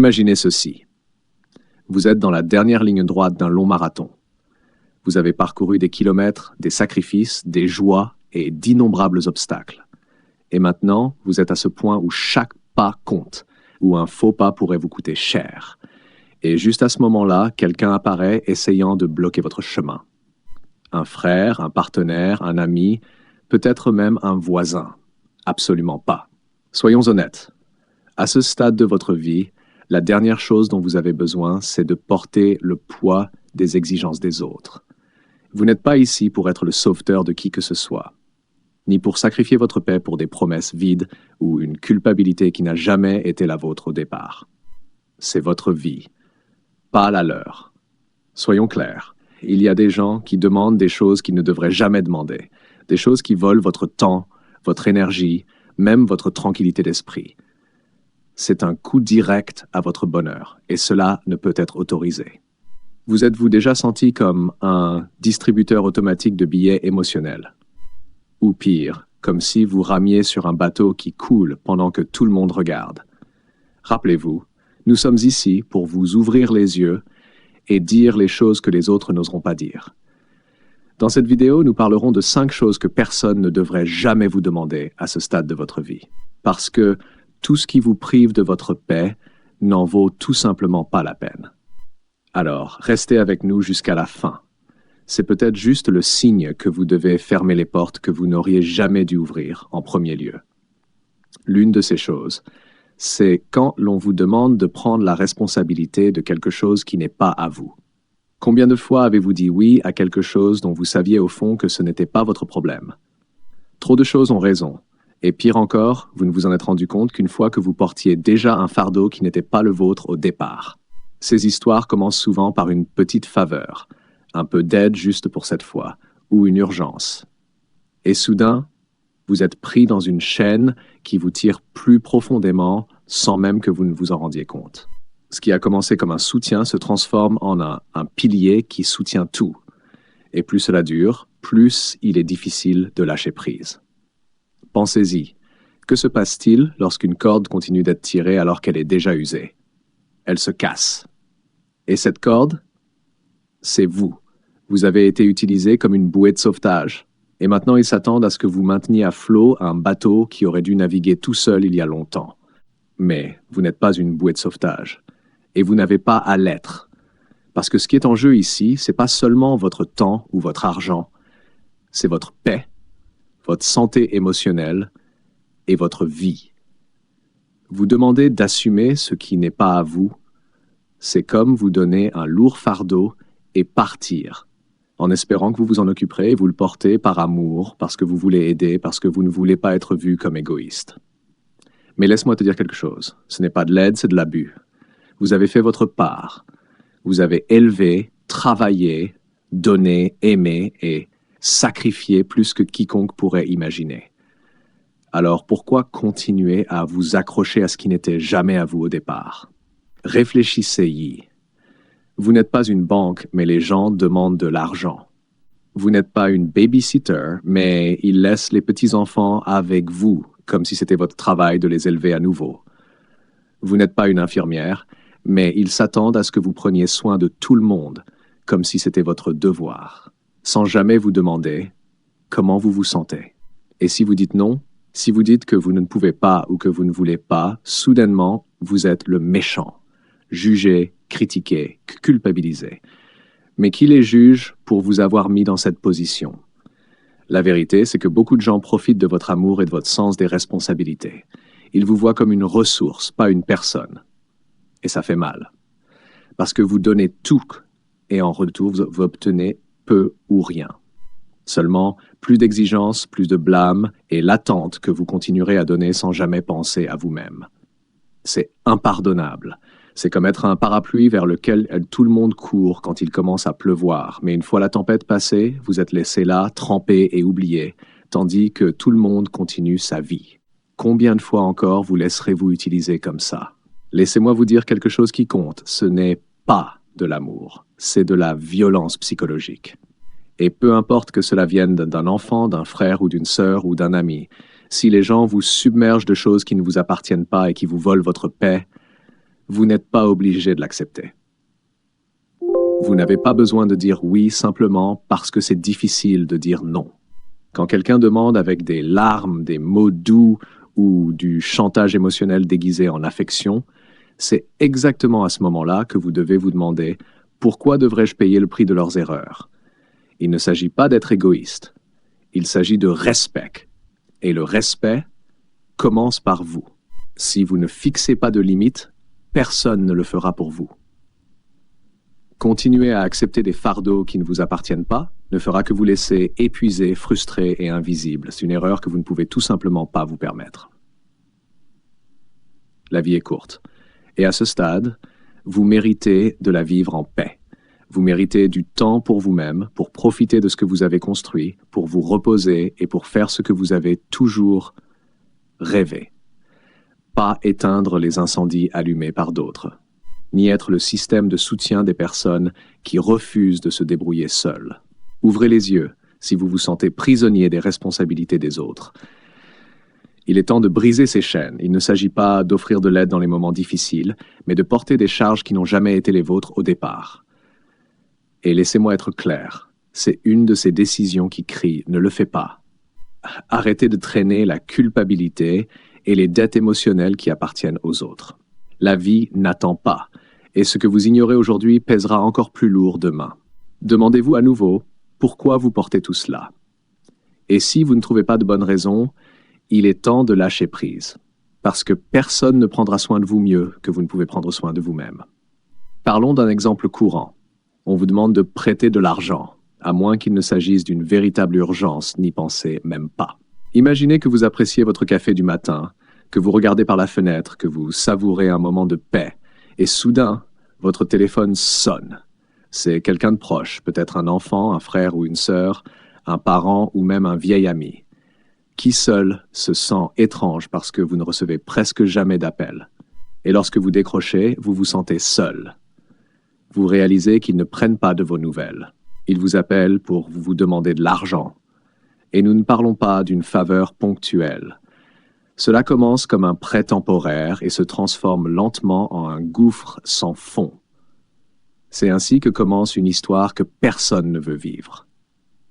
Imaginez ceci. Vous êtes dans la dernière ligne droite d'un long marathon. Vous avez parcouru des kilomètres, des sacrifices, des joies et d'innombrables obstacles. Et maintenant, vous êtes à ce point où chaque pas compte, où un faux pas pourrait vous coûter cher. Et juste à ce moment-là, quelqu'un apparaît essayant de bloquer votre chemin. Un frère, un partenaire, un ami, peut-être même un voisin. Absolument pas. Soyons honnêtes. À ce stade de votre vie, la dernière chose dont vous avez besoin, c'est de porter le poids des exigences des autres. Vous n'êtes pas ici pour être le sauveteur de qui que ce soit, ni pour sacrifier votre paix pour des promesses vides ou une culpabilité qui n'a jamais été la vôtre au départ. C'est votre vie, pas la leur. Soyons clairs, il y a des gens qui demandent des choses qu'ils ne devraient jamais demander, des choses qui volent votre temps, votre énergie, même votre tranquillité d'esprit. C'est un coup direct à votre bonheur, et cela ne peut être autorisé. Vous êtes-vous déjà senti comme un distributeur automatique de billets émotionnels? Ou pire, comme si vous ramiez sur un bateau qui coule pendant que tout le monde regarde. Rappelez-vous, nous sommes ici pour vous ouvrir les yeux et dire les choses que les autres n'oseront pas dire. Dans cette vidéo, nous parlerons de 5 choses que personne ne devrait jamais vous demander à ce stade de votre vie. Parce que tout ce qui vous prive de votre paix n'en vaut tout simplement pas la peine. Alors, restez avec nous jusqu'à la fin. C'est peut-être juste le signe que vous devez fermer les portes que vous n'auriez jamais dû ouvrir en premier lieu. L'une de ces choses, c'est quand l'on vous demande de prendre la responsabilité de quelque chose qui n'est pas à vous. Combien de fois avez-vous dit oui à quelque chose dont vous saviez au fond que ce n'était pas votre problème? Trop de choses ont raison. Et pire encore, vous ne vous en êtes rendu compte qu'une fois que vous portiez déjà un fardeau qui n'était pas le vôtre au départ. Ces histoires commencent souvent par une petite faveur, un peu d'aide juste pour cette fois, ou une urgence. Et soudain, vous êtes pris dans une chaîne qui vous tire plus profondément sans même que vous ne vous en rendiez compte. Ce qui a commencé comme un soutien se transforme en un pilier qui soutient tout. Et plus cela dure, plus il est difficile de lâcher prise. Pensez-y. Que se passe-t-il lorsqu'une corde continue d'être tirée alors qu'elle est déjà usée? Elle se casse. Et cette corde, c'est vous. Vous avez été utilisé comme une bouée de sauvetage. Et maintenant, ils s'attendent à ce que vous mainteniez à flot un bateau qui aurait dû naviguer tout seul il y a longtemps. Mais vous n'êtes pas une bouée de sauvetage. Et vous n'avez pas à l'être. Parce que ce qui est en jeu ici, c'est pas seulement votre temps ou votre argent, c'est votre paix, votre santé émotionnelle et votre vie. Vous demandez d'assumer ce qui n'est pas à vous. C'est comme vous donner un lourd fardeau et partir, en espérant que vous vous en occuperez et vous le portez par amour, parce que vous voulez aider, parce que vous ne voulez pas être vu comme égoïste. Mais laisse-moi te dire quelque chose. Ce n'est pas de l'aide, c'est de l'abus. Vous avez fait votre part. Vous avez élevé, travaillé, donné, aimé et sacrifié plus que quiconque pourrait imaginer. Alors pourquoi continuer à vous accrocher à ce qui n'était jamais à vous au départ? Réfléchissez-y. Vous n'êtes pas une banque, mais les gens demandent de l'argent. Vous n'êtes pas une babysitter, mais ils laissent les petits-enfants avec vous, comme si c'était votre travail de les élever à nouveau. Vous n'êtes pas une infirmière, mais ils s'attendent à ce que vous preniez soin de tout le monde, comme si c'était votre devoir, sans jamais vous demander comment vous vous sentez. Et si vous dites non, si vous dites que vous ne pouvez pas ou que vous ne voulez pas, soudainement, vous êtes le méchant, jugé, critiqué, culpabilisé. Mais qui les juge pour vous avoir mis dans cette position? La vérité, c'est que beaucoup de gens profitent de votre amour et de votre sens des responsabilités. Ils vous voient comme une ressource, pas une personne. Et ça fait mal. Parce que vous donnez tout, et en retour, vous obtenez peu ou rien. Seulement, plus d'exigences, plus de blâme, et l'attente que vous continuerez à donner sans jamais penser à vous-même. C'est impardonnable. C'est comme être un parapluie vers lequel tout le monde court quand il commence à pleuvoir. Mais une fois la tempête passée, vous êtes laissé là, trempé et oublié, tandis que tout le monde continue sa vie. Combien de fois encore vous laisserez-vous utiliser comme ça? Laissez-moi vous dire quelque chose qui compte. Ce n'est pas de l'amour, c'est de la violence psychologique. Et peu importe que cela vienne d'un enfant, d'un frère ou d'une sœur ou d'un ami, si les gens vous submergent de choses qui ne vous appartiennent pas et qui vous volent votre paix, vous n'êtes pas obligé de l'accepter. Vous n'avez pas besoin de dire oui simplement parce que c'est difficile de dire non. Quand quelqu'un demande avec des larmes, des mots doux ou du chantage émotionnel déguisé en affection, c'est exactement à ce moment-là que vous devez vous demander « Pourquoi devrais-je payer le prix de leurs erreurs ?» Il ne s'agit pas d'être égoïste. Il s'agit de respect. Et le respect commence par vous. Si vous ne fixez pas de limites, personne ne le fera pour vous. Continuer à accepter des fardeaux qui ne vous appartiennent pas ne fera que vous laisser épuisé, frustré et invisible. C'est une erreur que vous ne pouvez tout simplement pas vous permettre. La vie est courte. Et à ce stade, vous méritez de la vivre en paix. Vous méritez du temps pour vous-même, pour profiter de ce que vous avez construit, pour vous reposer et pour faire ce que vous avez toujours rêvé. Pas éteindre les incendies allumés par d'autres, ni être le système de soutien des personnes qui refusent de se débrouiller seules. Ouvrez les yeux si vous vous sentez prisonnier des responsabilités des autres. Il est temps de briser ces chaînes. Il ne s'agit pas d'offrir de l'aide dans les moments difficiles, mais de porter des charges qui n'ont jamais été les vôtres au départ. Et laissez-moi être clair, c'est une de ces décisions qui crie « ne le fais pas ». Arrêtez de traîner la culpabilité et les dettes émotionnelles qui appartiennent aux autres. La vie n'attend pas, et ce que vous ignorez aujourd'hui pèsera encore plus lourd demain. Demandez-vous à nouveau pourquoi vous portez tout cela. Et si vous ne trouvez pas de bonnes raisons, il est temps de lâcher prise, parce que personne ne prendra soin de vous mieux que vous ne pouvez prendre soin de vous-même. Parlons d'un exemple courant. On vous demande de prêter de l'argent, à moins qu'il ne s'agisse d'une véritable urgence, n'y pensez même pas. Imaginez que vous appréciez votre café du matin, que vous regardez par la fenêtre, que vous savourez un moment de paix, et soudain, votre téléphone sonne. C'est quelqu'un de proche, peut-être un enfant, un frère ou une sœur, un parent ou même un vieil ami. Qui seul se sent étrange parce que vous ne recevez presque jamais d'appels. Et lorsque vous décrochez, vous vous sentez seul. Vous réalisez qu'ils ne prennent pas de vos nouvelles. Ils vous appellent pour vous demander de l'argent. Et nous ne parlons pas d'une faveur ponctuelle. Cela commence comme un prêt temporaire et se transforme lentement en un gouffre sans fond. C'est ainsi que commence une histoire que personne ne veut vivre.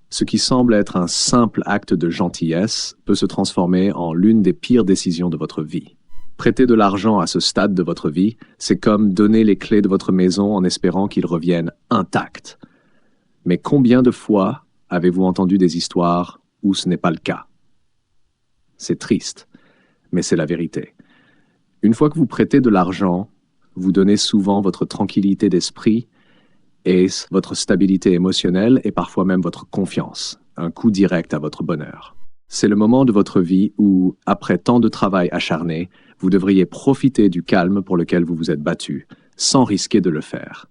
Ce qui semble être un simple acte de gentillesse peut se transformer en l'une des pires décisions de votre vie. Prêter de l'argent à ce stade de votre vie, c'est comme donner les clés de votre maison en espérant qu'ils reviennent intacts. Mais combien de fois avez-vous entendu des histoires où ce n'est pas le cas? C'est triste, mais c'est la vérité. Une fois que vous prêtez de l'argent, vous donnez souvent votre tranquillité d'esprit et votre stabilité émotionnelle et parfois même votre confiance, un coup direct à votre bonheur. C'est le moment de votre vie où, après tant de travail acharné, vous devriez profiter du calme pour lequel vous vous êtes battu, sans risquer de le faire.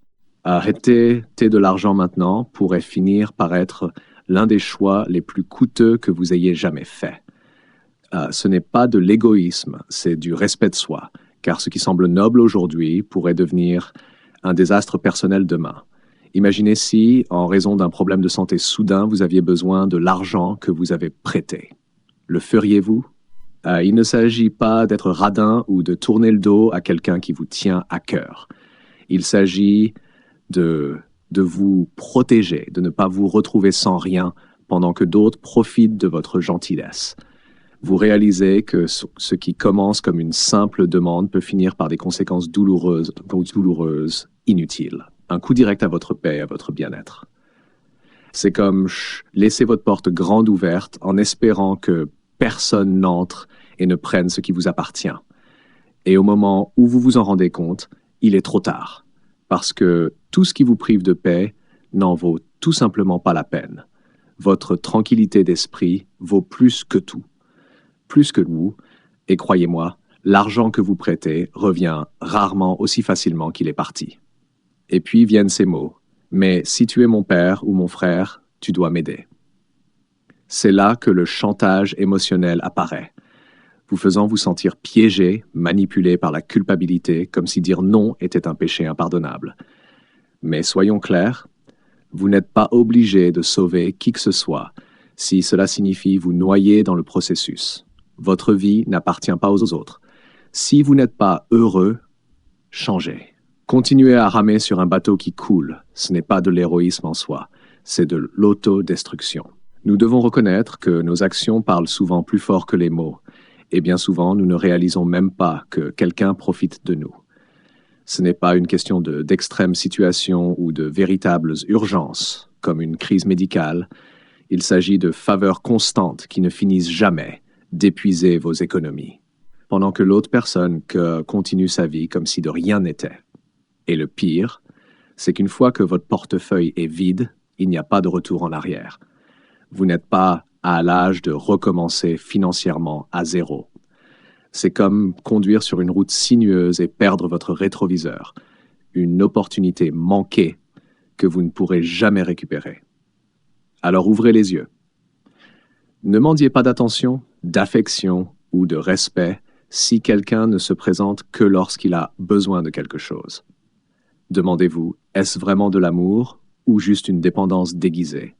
Arrêter de l'argent maintenant pourrait finir par être l'un des choix les plus coûteux que vous ayez jamais fait. Ce n'est pas de l'égoïsme, c'est du respect de soi, car ce qui semble noble aujourd'hui pourrait devenir un désastre personnel demain. Imaginez si, en raison d'un problème de santé soudain, vous aviez besoin de l'argent que vous avez prêté. Le feriez-vous? Il ne s'agit pas d'être radin ou de tourner le dos à quelqu'un qui vous tient à cœur. Il s'agit de vous protéger, de ne pas vous retrouver sans rien pendant que d'autres profitent de votre gentillesse. Vous réalisez que ce qui commence comme une simple demande peut finir par des conséquences douloureuses, inutiles. Un coup direct à votre paix et à votre bien-être. C'est comme laisser votre porte grande ouverte en espérant que personne n'entre et ne prenne ce qui vous appartient. Et au moment où vous vous en rendez compte, il est trop tard. Parce que tout ce qui vous prive de paix n'en vaut tout simplement pas la peine. Votre tranquillité d'esprit vaut plus que tout. Plus que vous, et croyez-moi, l'argent que vous prêtez revient rarement aussi facilement qu'il est parti. Et puis viennent ces mots. Mais si tu es mon père ou mon frère, tu dois m'aider. C'est là que le chantage émotionnel apparaît, vous faisant vous sentir piégé, manipulé par la culpabilité, comme si dire non était un péché impardonnable. Mais soyons clairs, vous n'êtes pas obligé de sauver qui que ce soit si cela signifie vous noyer dans le processus. Votre vie n'appartient pas aux autres. Si vous n'êtes pas heureux, changez. Continuer à ramer sur un bateau qui coule, ce n'est pas de l'héroïsme en soi, c'est de l'autodestruction. Nous devons reconnaître que nos actions parlent souvent plus fort que les mots, et bien souvent nous ne réalisons même pas que quelqu'un profite de nous. Ce n'est pas une question d'extrême situation ou de véritables urgences, comme une crise médicale. Il s'agit de faveurs constantes qui ne finissent jamais d'épuiser vos économies, pendant que l'autre personne continue sa vie comme si de rien n'était. Et le pire, c'est qu'une fois que votre portefeuille est vide, il n'y a pas de retour en arrière. Vous n'êtes pas à l'âge de recommencer financièrement à zéro. C'est comme conduire sur une route sinueuse et perdre votre rétroviseur. Une opportunité manquée que vous ne pourrez jamais récupérer. Alors ouvrez les yeux. Ne mendiez pas d'attention, d'affection ou de respect si quelqu'un ne se présente que lorsqu'il a besoin de quelque chose. Demandez-vous, est-ce vraiment de l'amour ou juste une dépendance déguisée?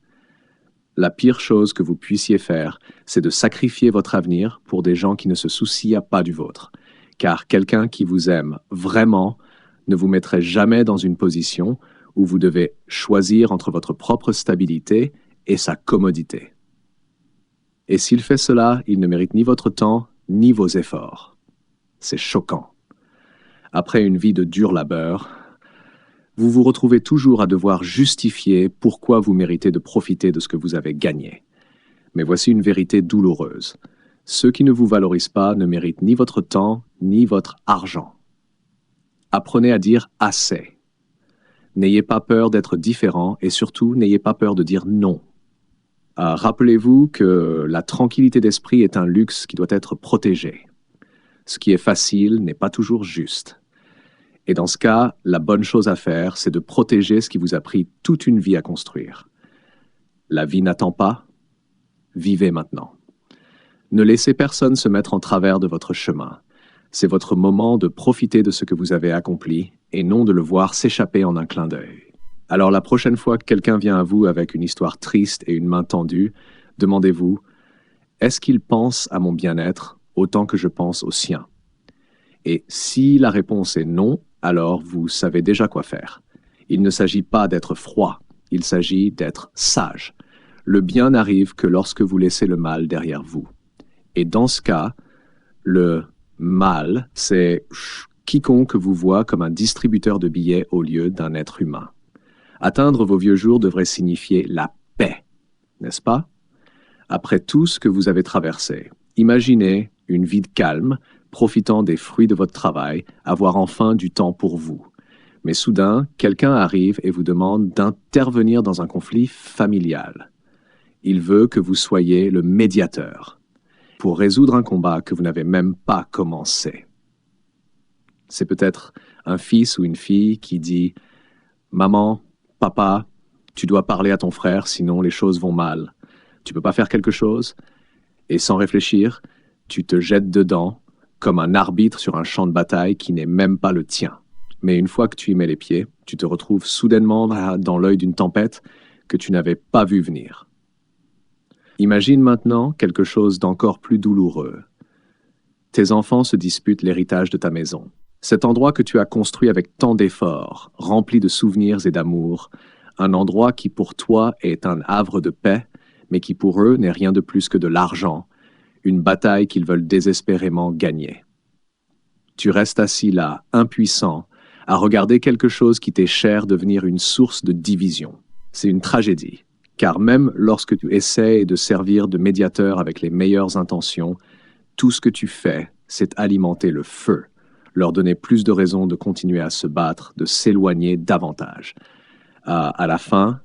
La pire chose que vous puissiez faire, c'est de sacrifier votre avenir pour des gens qui ne se soucient pas du vôtre. Car quelqu'un qui vous aime vraiment ne vous mettrait jamais dans une position où vous devez choisir entre votre propre stabilité et sa commodité. Et s'il fait cela, il ne mérite ni votre temps, ni vos efforts. C'est choquant. Après une vie de dur labeur, vous vous retrouvez toujours à devoir justifier pourquoi vous méritez de profiter de ce que vous avez gagné. Mais voici une vérité douloureuse. Ceux qui ne vous valorisent pas ne méritent ni votre temps, ni votre argent. Apprenez à dire assez. N'ayez pas peur d'être différent et surtout, n'ayez pas peur de dire non. Rappelez-vous que la tranquillité d'esprit est un luxe qui doit être protégé. Ce qui est facile n'est pas toujours juste. Et dans ce cas, la bonne chose à faire, c'est de protéger ce qui vous a pris toute une vie à construire. La vie n'attend pas. Vivez maintenant. Ne laissez personne se mettre en travers de votre chemin. C'est votre moment de profiter de ce que vous avez accompli et non de le voir s'échapper en un clin d'œil. Alors la prochaine fois que quelqu'un vient à vous avec une histoire triste et une main tendue, demandez-vous, est-ce qu'il pense à mon bien-être autant que je pense au sien? Et si la réponse est non, alors vous savez déjà quoi faire. Il ne s'agit pas d'être froid, il s'agit d'être sage. Le bien n'arrive que lorsque vous laissez le mal derrière vous. Et dans ce cas, le mal, c'est quiconque vous voit comme un distributeur de billets au lieu d'un être humain. Atteindre vos vieux jours devrait signifier la paix, n'est-ce pas? Après tout ce que vous avez traversé, imaginez une vie de calme, profitant des fruits de votre travail, avoir enfin du temps pour vous. Mais soudain, quelqu'un arrive et vous demande d'intervenir dans un conflit familial. Il veut que vous soyez le médiateur pour résoudre un combat que vous n'avez même pas commencé. C'est peut-être un fils ou une fille qui dit « Maman, papa, tu dois parler à ton frère, sinon les choses vont mal. Tu peux pas faire quelque chose ?» Et sans réfléchir, tu te jettes dedans comme un arbitre sur un champ de bataille qui n'est même pas le tien. Mais une fois que tu y mets les pieds, tu te retrouves soudainement dans l'œil d'une tempête que tu n'avais pas vu venir. Imagine maintenant quelque chose d'encore plus douloureux. Tes enfants se disputent l'héritage de ta maison. Cet endroit que tu as construit avec tant d'efforts, rempli de souvenirs et d'amour, un endroit qui pour toi est un havre de paix, mais qui pour eux n'est rien de plus que de l'argent, une bataille qu'ils veulent désespérément gagner. Tu restes assis là, impuissant, à regarder quelque chose qui t'est cher devenir une source de division. C'est une tragédie, car même lorsque tu essaies de servir de médiateur avec les meilleures intentions, tout ce que tu fais, c'est alimenter le feu, leur donner plus de raisons de continuer à se battre, de s'éloigner davantage. À la fin,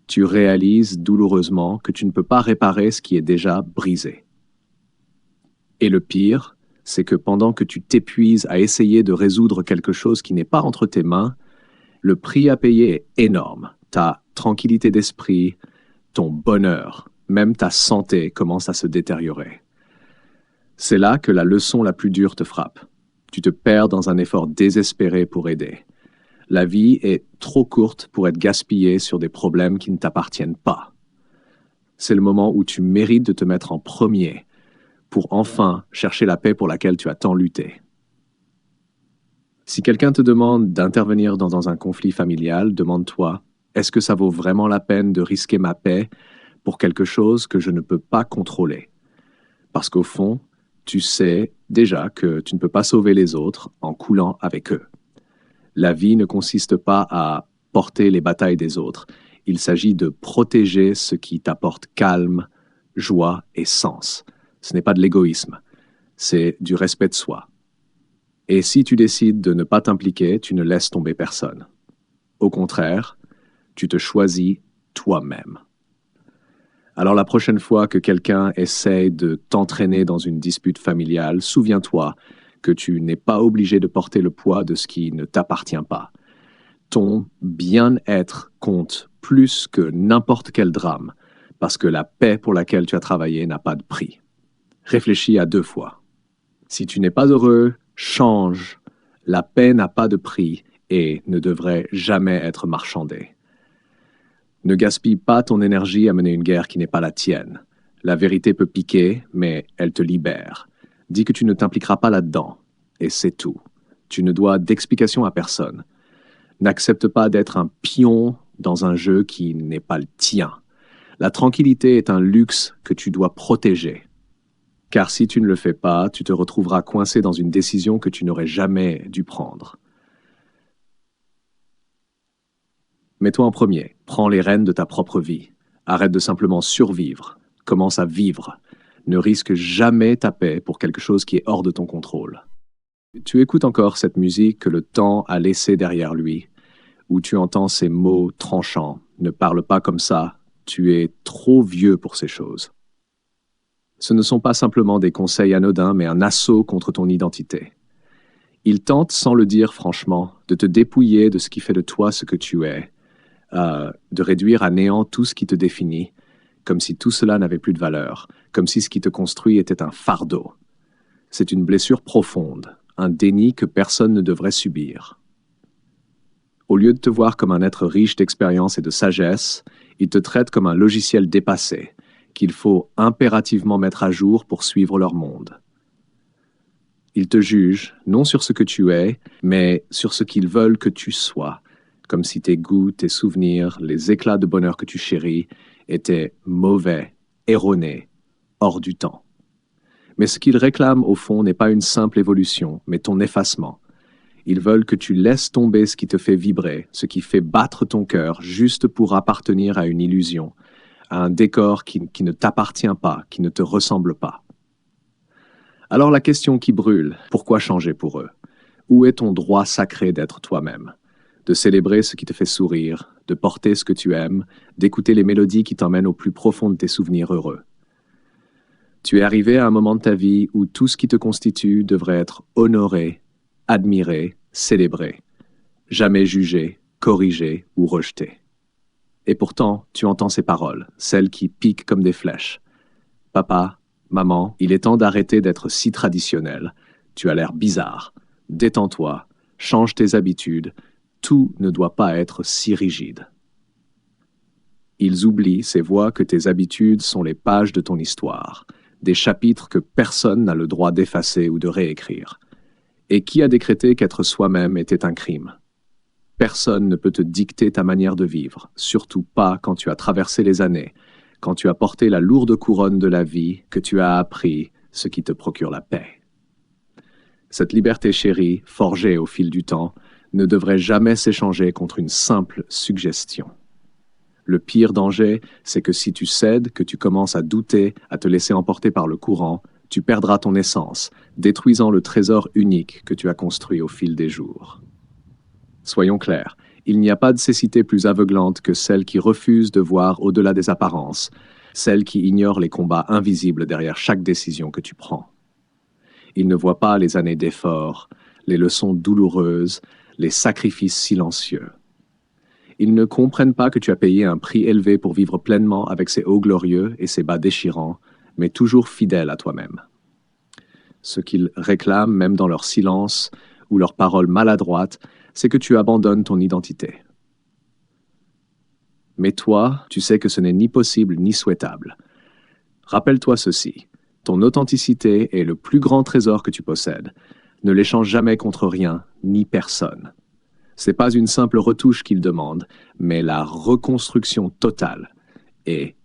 tu réalises douloureusement que tu ne peux pas réparer ce qui est déjà brisé. Et le pire, c'est que pendant que tu t'épuises à essayer de résoudre quelque chose qui n'est pas entre tes mains, le prix à payer est énorme. Ta tranquillité d'esprit, ton bonheur, même ta santé commence à se détériorer. C'est là que la leçon la plus dure te frappe. Tu te perds dans un effort désespéré pour aider. La vie est trop courte pour être gaspillée sur des problèmes qui ne t'appartiennent pas. C'est le moment où tu mérites de te mettre en premier pour enfin chercher la paix pour laquelle tu as tant lutté. Si quelqu'un te demande d'intervenir dans un conflit familial, demande-toi, est-ce que ça vaut vraiment la peine de risquer ma paix pour quelque chose que je ne peux pas contrôler? Parce qu'au fond, tu sais déjà que tu ne peux pas sauver les autres en coulant avec eux. La vie ne consiste pas à porter les batailles des autres. Il s'agit de protéger ce qui t'apporte calme, joie et sens. Ce n'est pas de l'égoïsme, c'est du respect de soi. Et si tu décides de ne pas t'impliquer, tu ne laisses tomber personne. Au contraire, tu te choisis toi-même. Alors la prochaine fois que quelqu'un essaye de t'entraîner dans une dispute familiale, souviens-toi que tu n'es pas obligé de porter le poids de ce qui ne t'appartient pas. Ton bien-être compte plus que n'importe quel drame, parce que la paix pour laquelle tu as travaillé n'a pas de prix. Réfléchis à 2 fois. Si tu n'es pas heureux, change. La paix n'a pas de prix et ne devrait jamais être marchandée. Ne gaspille pas ton énergie à mener une guerre qui n'est pas la tienne. La vérité peut piquer, mais elle te libère. Dis que tu ne t'impliqueras pas là-dedans, et c'est tout. Tu ne dois d'explication à personne. N'accepte pas d'être un pion dans un jeu qui n'est pas le tien. La tranquillité est un luxe que tu dois protéger. Car si tu ne le fais pas, tu te retrouveras coincé dans une décision que tu n'aurais jamais dû prendre. Mets-toi en premier, prends les rênes de ta propre vie. Arrête de simplement survivre, commence à vivre. Ne risque jamais ta paix pour quelque chose qui est hors de ton contrôle. Tu écoutes encore cette musique que le temps a laissée derrière lui, où tu entends ces mots tranchants. Ne parle pas comme ça, tu es trop vieux pour ces choses. Ce ne sont pas simplement des conseils anodins, mais un assaut contre ton identité. Il tente, sans le dire franchement, de te dépouiller de ce qui fait de toi ce que tu es, de réduire à néant tout ce qui te définit, comme si tout cela n'avait plus de valeur, comme si ce qui te construit était un fardeau. C'est une blessure profonde, un déni que personne ne devrait subir. Au lieu de te voir comme un être riche d'expérience et de sagesse, il te traite comme un logiciel dépassé, qu'il faut impérativement mettre à jour pour suivre leur monde. Ils te jugent, non sur ce que tu es, mais sur ce qu'ils veulent que tu sois, comme si tes goûts, tes souvenirs, les éclats de bonheur que tu chéris étaient mauvais, erronés, hors du temps. Mais ce qu'ils réclament au fond n'est pas une simple évolution, mais ton effacement. Ils veulent que tu laisses tomber ce qui te fait vibrer, ce qui fait battre ton cœur, juste pour appartenir à une illusion, à un décor qui ne t'appartient pas, qui ne te ressemble pas. Alors la question qui brûle, pourquoi changer pour eux? Où est ton droit sacré d'être toi-même? De célébrer ce qui te fait sourire, de porter ce que tu aimes, d'écouter les mélodies qui t'emmènent au plus profond de tes souvenirs heureux. Tu es arrivé à un moment de ta vie où tout ce qui te constitue devrait être honoré, admiré, célébré, jamais jugé, corrigé ou rejeté. Et pourtant, tu entends ces paroles, celles qui piquent comme des flèches. Papa, maman, il est temps d'arrêter d'être si traditionnel. Tu as l'air bizarre. Détends-toi, change tes habitudes. Tout ne doit pas être si rigide. Ils oublient, ces voix, que tes habitudes sont les pages de ton histoire, des chapitres que personne n'a le droit d'effacer ou de réécrire. Et qui a décrété qu'être soi-même était un crime? Personne ne peut te dicter ta manière de vivre, surtout pas quand tu as traversé les années, quand tu as porté la lourde couronne de la vie, que tu as appris ce qui te procure la paix. Cette liberté chérie, forgée au fil du temps, ne devrait jamais s'échanger contre une simple suggestion. Le pire danger, c'est que si tu cèdes, que tu commences à douter, à te laisser emporter par le courant, tu perdras ton essence, détruisant le trésor unique que tu as construit au fil des jours. Soyons clairs, il n'y a pas de cécité plus aveuglante que celle qui refuse de voir au-delà des apparences, celle qui ignore les combats invisibles derrière chaque décision que tu prends. Ils ne voient pas les années d'efforts, les leçons douloureuses, les sacrifices silencieux. Ils ne comprennent pas que tu as payé un prix élevé pour vivre pleinement avec ses hauts glorieux et ses bas déchirants, mais toujours fidèle à toi-même. Ce qu'ils réclament, même dans leur silence ou leurs paroles maladroites, c'est que tu abandonnes ton identité. Mais toi, tu sais que ce n'est ni possible ni souhaitable. Rappelle-toi ceci, ton authenticité est le plus grand trésor que tu possèdes. Ne l'échange jamais contre rien, ni personne. C'est pas une simple retouche qu'il demande, mais la reconstruction totale. Et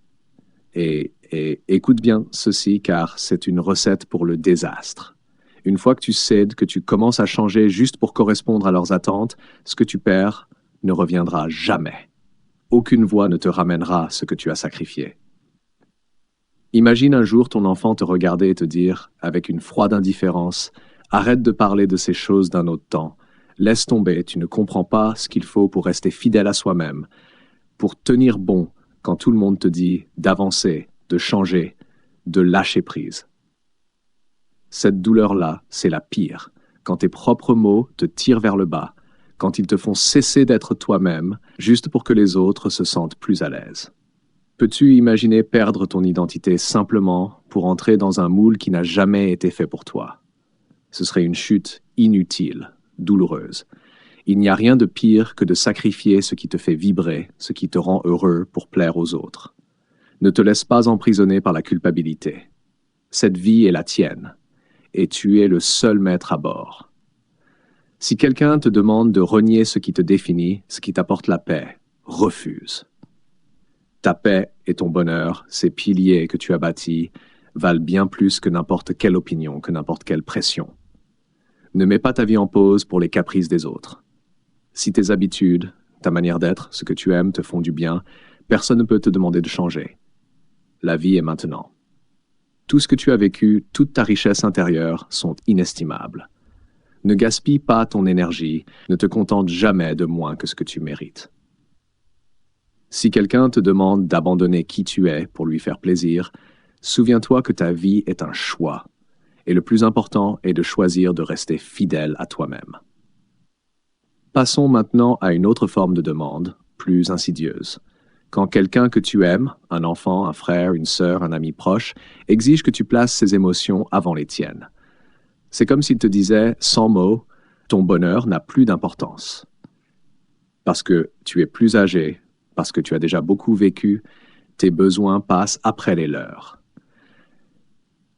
écoute bien ceci, car c'est une recette pour le désastre. Une fois que tu cèdes, que tu commences à changer juste pour correspondre à leurs attentes, ce que tu perds ne reviendra jamais. Aucune voix ne te ramènera ce que tu as sacrifié. Imagine un jour ton enfant te regarder et te dire, avec une froide indifférence, « Arrête de parler de ces choses d'un autre temps. Laisse tomber, tu ne comprends pas ce qu'il faut pour rester fidèle à soi-même, pour tenir bon quand tout le monde te dit d'avancer, de changer, de lâcher prise. » Cette douleur-là, c'est la pire, quand tes propres mots te tirent vers le bas, quand ils te font cesser d'être toi-même, juste pour que les autres se sentent plus à l'aise. Peux-tu imaginer perdre ton identité simplement pour entrer dans un moule qui n'a jamais été fait pour toi? Ce serait une chute inutile, douloureuse. Il n'y a rien de pire que de sacrifier ce qui te fait vibrer, ce qui te rend heureux pour plaire aux autres. Ne te laisse pas emprisonner par la culpabilité. Cette vie est la tienne, et tu es le seul maître à bord. Si quelqu'un te demande de renier ce qui te définit, ce qui t'apporte la paix, refuse. Ta paix et ton bonheur, ces piliers que tu as bâtis, valent bien plus que n'importe quelle opinion, que n'importe quelle pression. Ne mets pas ta vie en pause pour les caprices des autres. Si tes habitudes, ta manière d'être, ce que tu aimes te font du bien, personne ne peut te demander de changer. La vie est maintenant. Tout ce que tu as vécu, toute ta richesse intérieure sont inestimables. Ne gaspille pas ton énergie, ne te contente jamais de moins que ce que tu mérites. Si quelqu'un te demande d'abandonner qui tu es pour lui faire plaisir, souviens-toi que ta vie est un choix, et le plus important est de choisir de rester fidèle à toi-même. Passons maintenant à une autre forme de demande, plus insidieuse. Quand quelqu'un que tu aimes, un enfant, un frère, une sœur, un ami proche, exige que tu places ses émotions avant les tiennes. C'est comme s'il te disait, sans mots, ton bonheur n'a plus d'importance. Parce que tu es plus âgé, parce que tu as déjà beaucoup vécu, tes besoins passent après les leurs.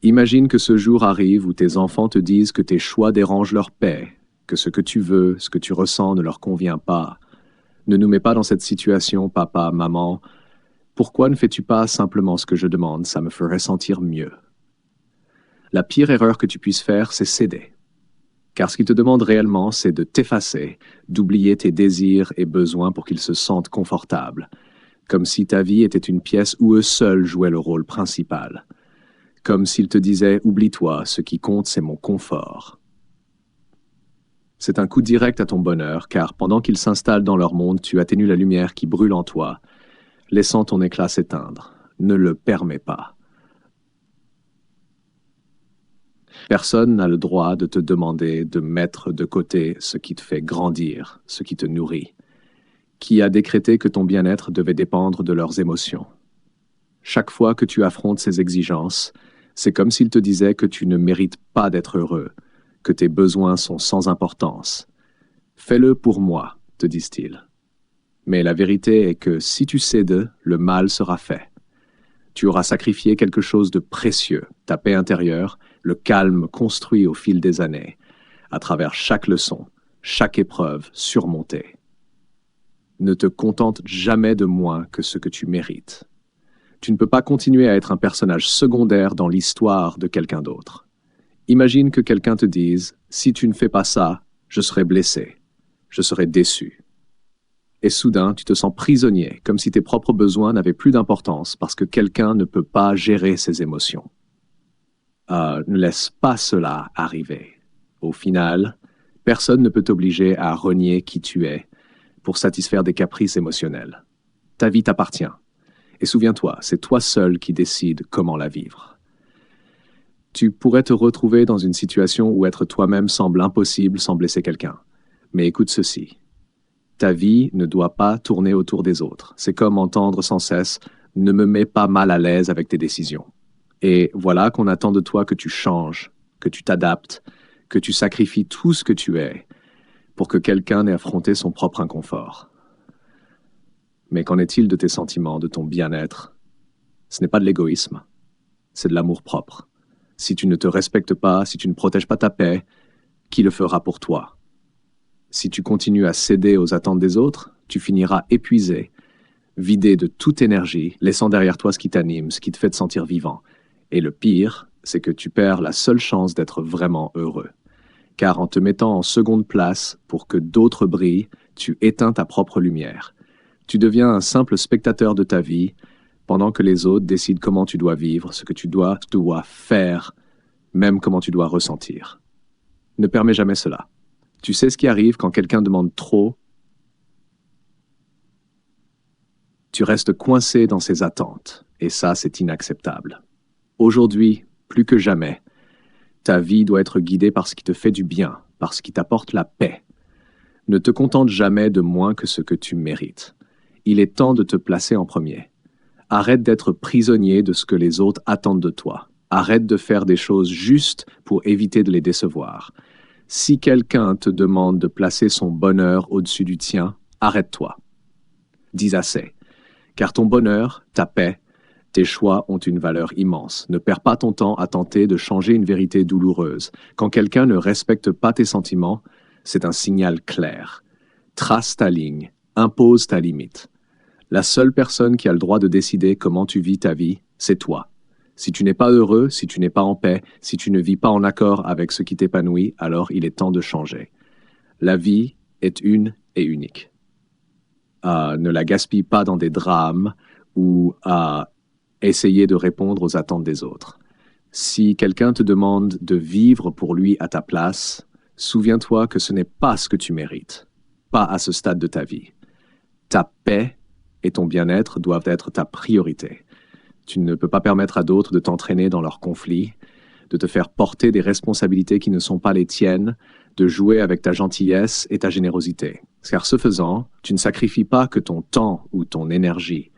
Imagine que ce jour arrive où tes enfants te disent que tes choix dérangent leur paix, que ce que tu veux, ce que tu ressens ne leur convient pas. Ne nous mets pas dans cette situation, papa, maman. Pourquoi ne fais-tu pas simplement ce que je demande? Ça me ferait sentir mieux. La pire erreur que tu puisses faire, c'est céder. Car ce qu'ils te demandent réellement, c'est de t'effacer, d'oublier tes désirs et besoins pour qu'ils se sentent confortables, comme si ta vie était une pièce où eux seuls jouaient le rôle principal, comme s'ils te disaient « Oublie-toi, ce qui compte, c'est mon confort ». C'est un coup direct à ton bonheur, car pendant qu'ils s'installent dans leur monde, tu atténues la lumière qui brûle en toi, laissant ton éclat s'éteindre. Ne le permets pas. Personne n'a le droit de te demander de mettre de côté ce qui te fait grandir, ce qui te nourrit. Qui a décrété que ton bien-être devait dépendre de leurs émotions? Chaque fois que tu affrontes ces exigences, c'est comme s'ils te disaient que tu ne mérites pas d'être heureux, que tes besoins sont sans importance. Fais-le pour moi, te disent-ils. Mais la vérité est que si tu cèdes, le mal sera fait. Tu auras sacrifié quelque chose de précieux, ta paix intérieure, le calme construit au fil des années, à travers chaque leçon, chaque épreuve surmontée. Ne te contente jamais de moins que ce que tu mérites. Tu ne peux pas continuer à être un personnage secondaire dans l'histoire de quelqu'un d'autre. Imagine que quelqu'un te dise « Si tu ne fais pas ça, je serai blessé, je serai déçu ». Et soudain, tu te sens prisonnier, comme si tes propres besoins n'avaient plus d'importance parce que quelqu'un ne peut pas gérer ses émotions. Ne laisse pas cela arriver. Au final, personne ne peut t'obliger à renier qui tu es pour satisfaire des caprices émotionnels. Ta vie t'appartient. Et souviens-toi, c'est toi seul qui décides comment la vivre. Tu pourrais te retrouver dans une situation où être toi-même semble impossible sans blesser quelqu'un. Mais écoute ceci. Ta vie ne doit pas tourner autour des autres. C'est comme entendre sans cesse « ne me mets pas mal à l'aise avec tes décisions ». Et voilà qu'on attend de toi que tu changes, que tu t'adaptes, que tu sacrifies tout ce que tu es pour que quelqu'un ait affronté son propre inconfort. Mais qu'en est-il de tes sentiments, de ton bien-être? Ce n'est pas de l'égoïsme, c'est de l'amour-propre. Si tu ne te respectes pas, si tu ne protèges pas ta paix, qui le fera pour toi? Si tu continues à céder aux attentes des autres, tu finiras épuisé, vidé de toute énergie, laissant derrière toi ce qui t'anime, ce qui te fait te sentir vivant. Et le pire, c'est que tu perds la seule chance d'être vraiment heureux. Car en te mettant en seconde place pour que d'autres brillent, tu éteins ta propre lumière. Tu deviens un simple spectateur de ta vie, pendant que les autres décident comment tu dois vivre, ce que tu dois faire, même comment tu dois ressentir. Ne permets jamais cela. Tu sais ce qui arrive quand quelqu'un demande trop? Tu restes coincé dans ses attentes, et ça, c'est inacceptable. Aujourd'hui, plus que jamais, ta vie doit être guidée par ce qui te fait du bien, par ce qui t'apporte la paix. Ne te contente jamais de moins que ce que tu mérites. Il est temps de te placer en premier. Arrête d'être prisonnier de ce que les autres attendent de toi. Arrête de faire des choses justes pour éviter de les décevoir. Si quelqu'un te demande de placer son bonheur au-dessus du tien, arrête-toi. Dis assez. Car ton bonheur, ta paix, tes choix ont une valeur immense. Ne perds pas ton temps à tenter de changer une vérité douloureuse. Quand quelqu'un ne respecte pas tes sentiments, c'est un signal clair. Trace ta ligne, impose ta limite. La seule personne qui a le droit de décider comment tu vis ta vie, c'est toi. Si tu n'es pas heureux, si tu n'es pas en paix, si tu ne vis pas en accord avec ce qui t'épanouit, alors il est temps de changer. La vie est une et unique. Ne la gaspille pas dans des drames ou à essayer de répondre aux attentes des autres. Si quelqu'un te demande de vivre pour lui à ta place, souviens-toi que ce n'est pas ce que tu mérites, pas à ce stade de ta vie. Ta paix et ton bien-être doivent être ta priorité. Tu ne peux pas permettre à d'autres de t'entraîner dans leurs conflits, de te faire porter des responsabilités qui ne sont pas les tiennes, de jouer avec ta gentillesse et ta générosité. Car ce faisant, tu ne sacrifies pas que ton temps ou ton énergie.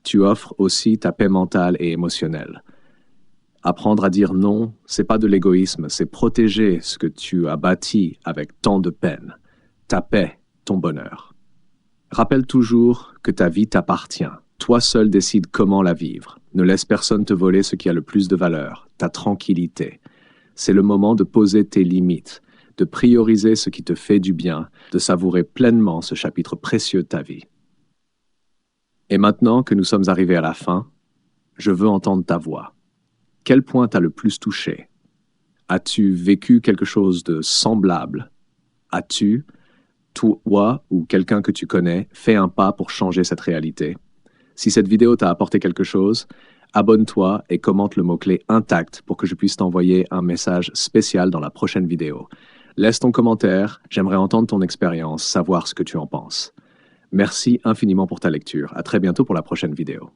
Tu offres aussi ta paix mentale et émotionnelle. Apprendre à dire non, c'est pas de l'égoïsme, c'est protéger ce que tu as bâti avec tant de peine. Ta paix, ton bonheur. Rappelle toujours que ta vie t'appartient. Toi seul décides comment la vivre. Ne laisse personne te voler ce qui a le plus de valeur, ta tranquillité. C'est le moment de poser tes limites, de prioriser ce qui te fait du bien, de savourer pleinement ce chapitre précieux de ta vie. Et maintenant que nous sommes arrivés à la fin, je veux entendre ta voix. Quel point t'a le plus touché? As-tu vécu quelque chose de semblable? As-tu, toi ou quelqu'un que tu connais, fait un pas pour changer cette réalité? Si cette vidéo t'a apporté quelque chose, abonne-toi et commente le mot-clé intact pour que je puisse t'envoyer un message spécial dans la prochaine vidéo. Laisse ton commentaire, j'aimerais entendre ton expérience, savoir ce que tu en penses. Merci infiniment pour ta lecture. À très bientôt pour la prochaine vidéo.